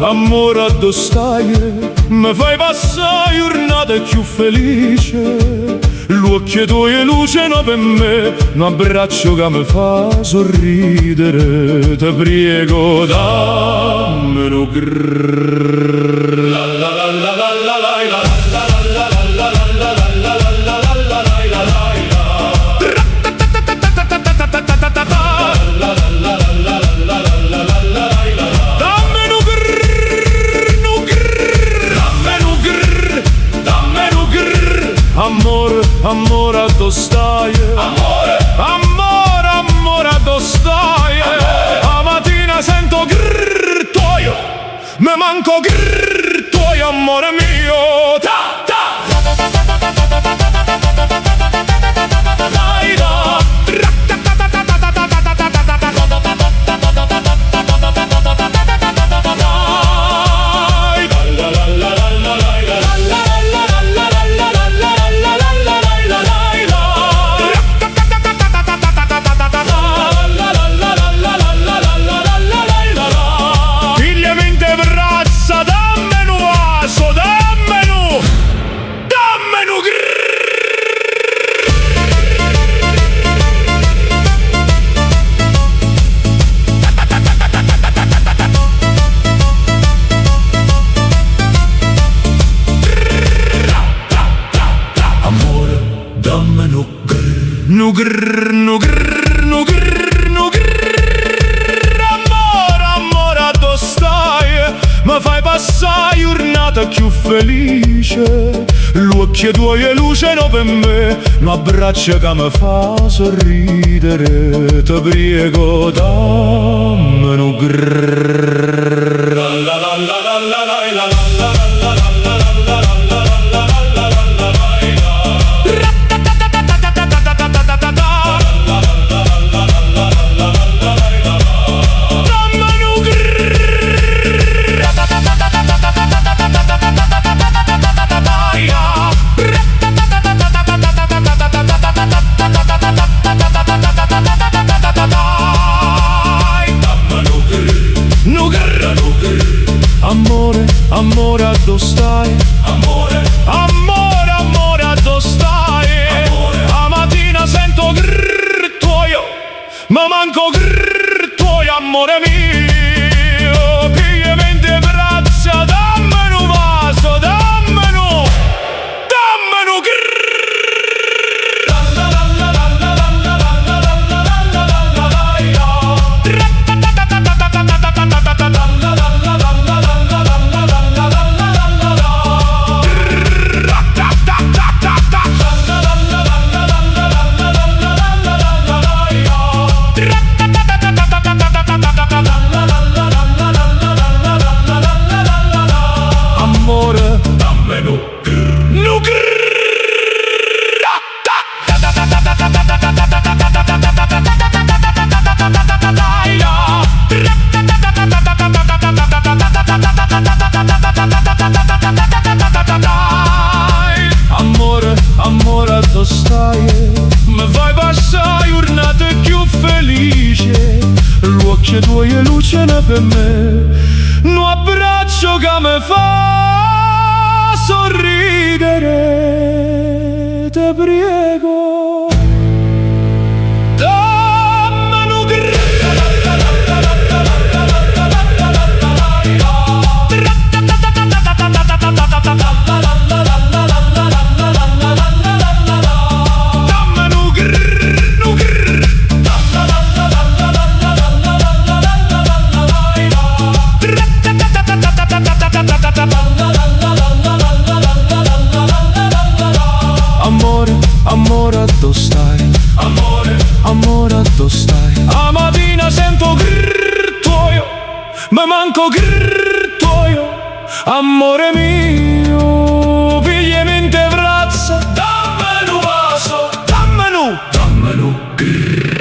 amore, dove stai? Mi fai passare giornate più felice. L'occhio tuoi luceno per me, un abbraccio che mi fa sorridere. Ti prego, dammelo grrr. La la la la la la la la la la la la la la la la la. Amore, amore, dove stai? Amore, amore, amore, dove stai? La mattina sento grrr tuo, mi manco grrr tuo, amore mio. ta ta. Dai da. Nu grrr, nu grrr, nu grrr, nu grrr. Amore, amore, dove stai? Mi fai passare giornata più felice. L'occhio tuoi luceno per me, un abbraccio che mi fa sorridere. Ti prego, dammi nu grrr. La la la la la la la la la. Amore, amore, dove stai? Amore, amore, amore, dove stai? Amore, la mattina sento grrr tuo, ma manco grrr tuo, amore mio. Pigliami in te braccia, dammene un vaso, dammene grrr. Amore, dammelo grrr. nu grrr. Amore, amore, dove stai? Mi fai passare giornate più felice. L'occhio tuoi luceno per me, un abbraccio che mi fa sorridere. Ti prego, dammi nu grrr. Amore, amore, dove stai? Amore, amore, dove stai? La mattina sento grrr tuo, ma manco grrr tuo, amore mio. Pigliami in te braccia, dammelo vaso, dammelo grrr.